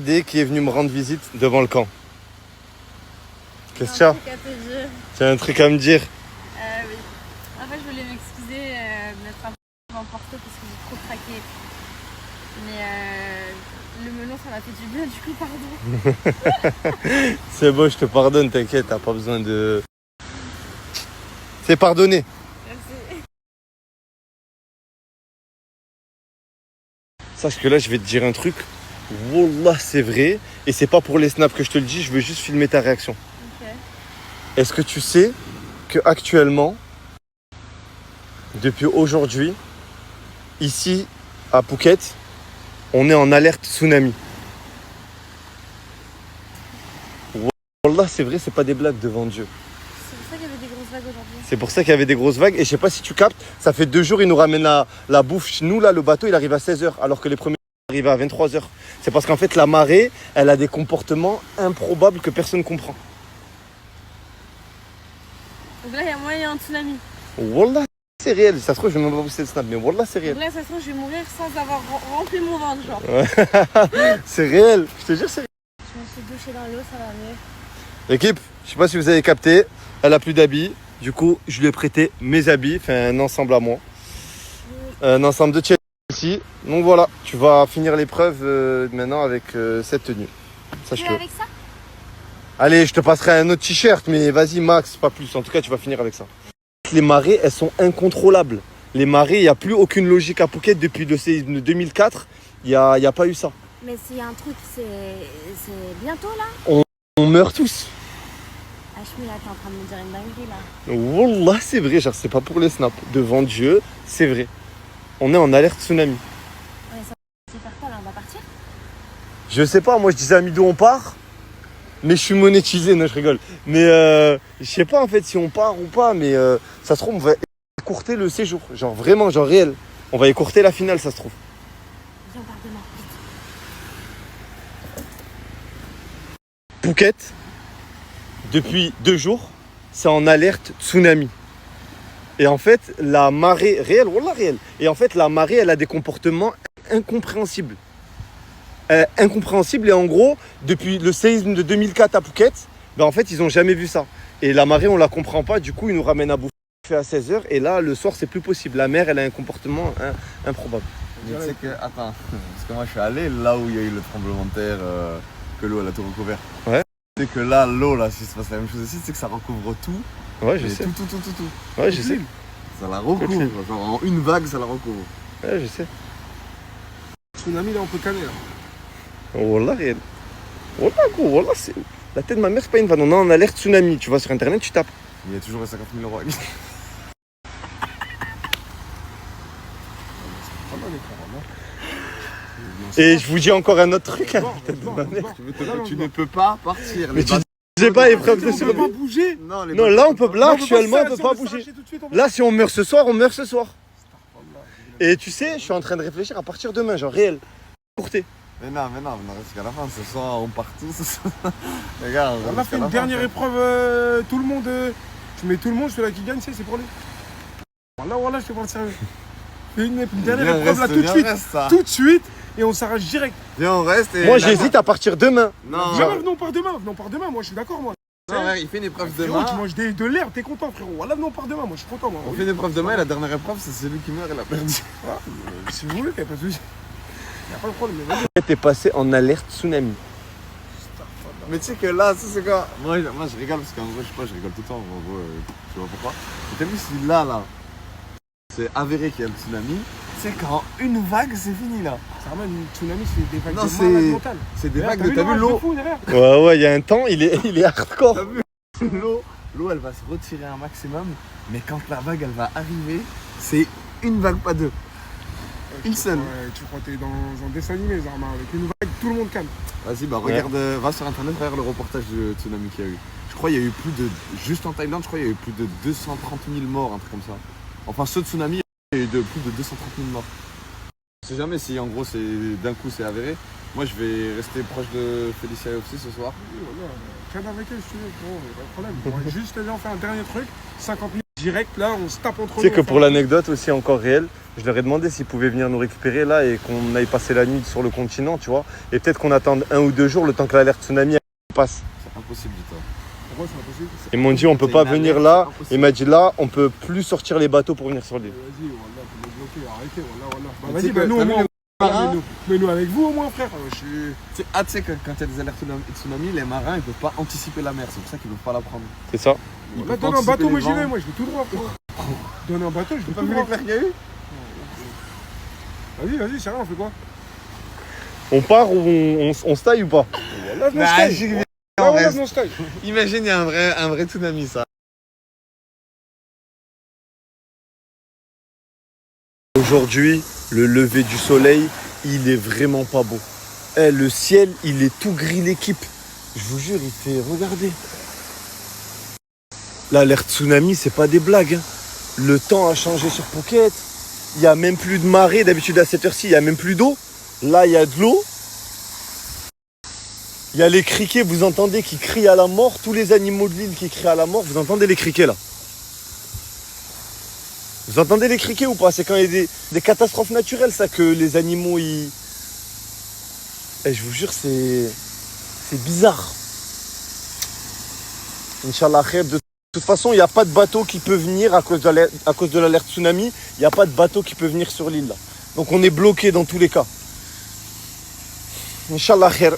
qui est venu me rendre visite devant le camp. Qu'est-ce que tu as? Tu as un truc à me dire? Oui. En fait, je voulais m'excuser de m'être un peu emportée parce que j'ai trop craqué. Mais le melon, ça m'a fait du bien, du coup, pardon. C'est bon, je te pardonne, t'inquiète, t'as pas besoin de... C'est pardonné. Merci. Sache que là, je vais te dire un truc. Wallah, c'est vrai. Et c'est pas pour les snaps que je te le dis, je veux juste filmer ta réaction. Ok. Est-ce que tu sais que actuellement, depuis aujourd'hui, ici à Phuket, on est en alerte tsunami. Wallah, c'est vrai, c'est pas des blagues devant Dieu. C'est pour ça qu'il y avait des grosses vagues aujourd'hui. C'est pour ça qu'il y avait des grosses vagues. Et je sais pas si tu captes, ça fait 2 jours, ils nous ramènent la bouffe. Nous, là, le bateau, il arrive à 16h, alors que les premiers arrivaient à 23h. C'est parce qu'en fait, la marée, elle a des comportements improbables que personne ne comprend. Donc là, il y a moyen un tsunami. Wallah, c'est réel. Ça se trouve, je vais même pas poster le snap, mais Wallah, c'est réel. Donc là, ça se trouve, je vais mourir sans avoir rempli mon ventre, genre. C'est réel. Je te jure, c'est réel. Je me suis douchée dans l'eau, ça va mieux. L'équipe, je sais pas si vous avez capté, elle a plus d'habits. Du coup, je lui ai prêté mes habits, enfin un ensemble à moi. Un ensemble de Chelsea. Donc voilà, tu vas finir l'épreuve maintenant avec cette tenue. Sache-le. Avec ça? Allez, je te passerai un autre t-shirt, mais vas-y Max, pas plus. En tout cas, tu vas finir avec ça. Les marées, elles sont incontrôlables. Les marées, il n'y a plus aucune logique à Phuket depuis le séisme de 2004. Il n'y a pas eu ça. Mais s'il y a un truc, c'est bientôt là? On meurt tous. Hachmi, là, t'es en train de me dire une dinguerie là. Wallah, c'est vrai, genre c'est pas pour les snaps. Devant Dieu, c'est vrai. On est en alerte tsunami. Ouais, ça c'est faire quoi là? On va partir? Je sais pas, moi je disais à midi on part, mais je suis monétisé, non je rigole. Mais je sais pas en fait si on part ou pas, mais ça se trouve on va écourter le séjour. Genre vraiment, genre réel. On va écourter la finale, ça se trouve. Viens, on part demain. Phuket, depuis 2 jours, c'est en alerte tsunami. Et en fait, la marée, réelle, wallah réelle. Et en fait, la marée, elle a des comportements incompréhensibles. Incompréhensibles et en gros, depuis le séisme de 2004 à Phuket, ben en fait, ils n'ont jamais vu ça. Et la marée, on la comprend pas, du coup, ils nous ramènent à bouffer à 16h et là, le soir, c'est plus possible. La mer, elle a un comportement improbable. Mais tu sais que, attends, parce que moi je suis allé là où il y a eu le tremblement de terre, que l'eau elle a tout recouvert. Ouais. Tu sais que là, l'eau, là, si se passe la même chose ici, c'est que ça recouvre tout. Ouais, je Mais sais. tout. Ouais, je sais. Ça la recouvre, genre en une vague, ça la recouvre. Ouais, je sais. Tsunami, là, on peut canner. Là. Wallah, réel. Wallah, gros, wallah, c'est... La tête de ma mère, c'est pas une vanne. On est en alerte tsunami. Tu vas sur internet, tu tapes. Il y a toujours les 50 000 euros à gagner. Pas mal, les frères, hein. Et je vous dis encore un autre truc. Bon, Tête de bon, ma bon, mère. bon. Tu ne peux pas partir. Mais les tu bateaux- disais pas épreuve de On peut pas survie. bouger. Non, les Non, bateaux- là, on peut, là, On actuellement, on peut pas s'arracher bouger. tout de suite, on va- Là, si on meurt ce soir, on meurt ce soir. Et tu sais, je suis en train de réfléchir à partir demain, genre réel. Courté. Mais non, on reste jusqu'à la fin. Ce soir, on part tous. Les gars, On a reste fait jusqu'à une la fin, dernière ça. épreuve, tout le monde. Tu mets tout le monde, celui-là qui gagne, c'est pour lui. Voilà, je te parle sérieux. Fais une dernière Viens, épreuve là reste, tout de viens, suite. reste, ça. Tout de suite, et on s'arrache direct. Viens, on reste. Et Moi, là- j'hésite à partir demain. Non, Viens, venons, on part demain, moi je suis d'accord, moi. non, ouais, il fait une épreuve Frérot, demain. tu manges de l'air, t'es content, frérot. Voilà, venons, on part demain, moi je suis content, moi. On fait une épreuve demain et la dernière épreuve, c'est celui qui meurt et l'a perdu. Si vous voulez, y a pas de soucis. Y a pas de problème, mais vas-y. T'es passé en alerte tsunami. Mais tu sais que là, ça c'est quoi moi, je rigole parce qu'en vrai, je sais pas, je rigole tout le temps. En gros, je sais pas pourquoi. Mais t'as vu si là, c'est avéré qu'il y a le tsunami, c'est qu'en une vague, c'est fini là. Ça ramène une tsunami, c'est des vagues Non, de c'est- malade mental. C'est des Derrière, vagues de. T'as vu l'orage de l'eau fou derrière. Ouais, il y a un temps, il est hardcore. T'as vu L'eau, elle va se retirer un maximum, mais quand la vague, elle va arriver, c'est une vague, pas deux. Une seule. Ouais, tu crois que t'es dans un dessin animé, Zarma, avec une vague, tout le monde calme. Vas-y, bah regarde, va sur internet, regarde le reportage du tsunami qu'il y a eu. Je crois qu'il y a eu plus de. Juste en Thaïlande, je crois qu'il y a eu plus de 230 000 morts, un truc comme ça. Enfin, ce tsunami, il y a eu plus de 230 000 morts. Je sais jamais si en gros, d'un coup, c'est avéré. Moi, je vais rester proche de Félicia et Opsi ce soir. Oui, voilà, calme avec eux si tu veux, frérot, pas de problème. On va juste aller en faire un dernier truc, 50 000 direct, là, on se tape entre nous. Tu sais que on pour fait un- l'anecdote aussi encore réelle, Je leur ai demandé s'ils pouvaient venir nous récupérer là et qu'on aille passer la nuit sur le continent, tu vois. Et peut-être qu'on attende 1 ou 2 jours le temps que l'alerte tsunami passe. C'est impossible, dis-toi. Pourquoi c'est impossible? Ils m'ont dit on peut C'est pas une venir alerte, là. c'est impossible. Il m'a dit là, on peut plus sortir les bateaux pour venir sur l'île. Vas-y, voilà, faut me bloquer, arrêtez, voilà. Bah Mais vas-y, tu sais bah que nous t'as au vu moins. les marins Mais nous avec vous au moins, frère. Je suis. Tu sais que quand il y a des alertes tsunami, les marins ils peuvent pas anticiper la mer, c'est pour ça qu'ils peuvent pas la prendre. C'est ça. Ils Là, peuvent donne pas un bateau, anticiper moi les j'y vais, vents. moi je vais tout droit, frère. Donne un bateau, je vais T'as tout vu droit. l'éclair qu'il y a eu? Vas-y, c'est rien, on fait quoi? On part ou on se taille ou pas? Voilà, je m'en Bah, style. j'y vais, Ah, on voilà, reste. je m'en style. Imagine, il y a un vrai tsunami, ça. Aujourd'hui, le lever du soleil, il est vraiment pas beau. Eh, le ciel, il est tout gris l'équipe. Je vous jure, il fait regarder. L'alerte tsunami, c'est pas des blagues, hein. Le temps a changé sur Phuket. Il n'y a même plus de marée. D'habitude, à cette heure-ci, il n'y a même plus d'eau. Là, il y a de l'eau. Il y a les criquets, vous entendez, qui crient à la mort. Tous les animaux de l'île qui crient à la mort. Vous entendez les criquets, là? Vous entendez les criquets ou pas? C'est quand il y a des catastrophes naturelles, ça, que les animaux, ils... Eh, je vous jure, c'est bizarre. Inch'Allah, khair. De toute façon, il n'y a pas de bateau qui peut venir à cause de l'alerte tsunami. Il n'y a pas de bateau qui peut venir sur l'île, là. Donc, on est bloqué dans tous les cas. Inch'Allah, khair.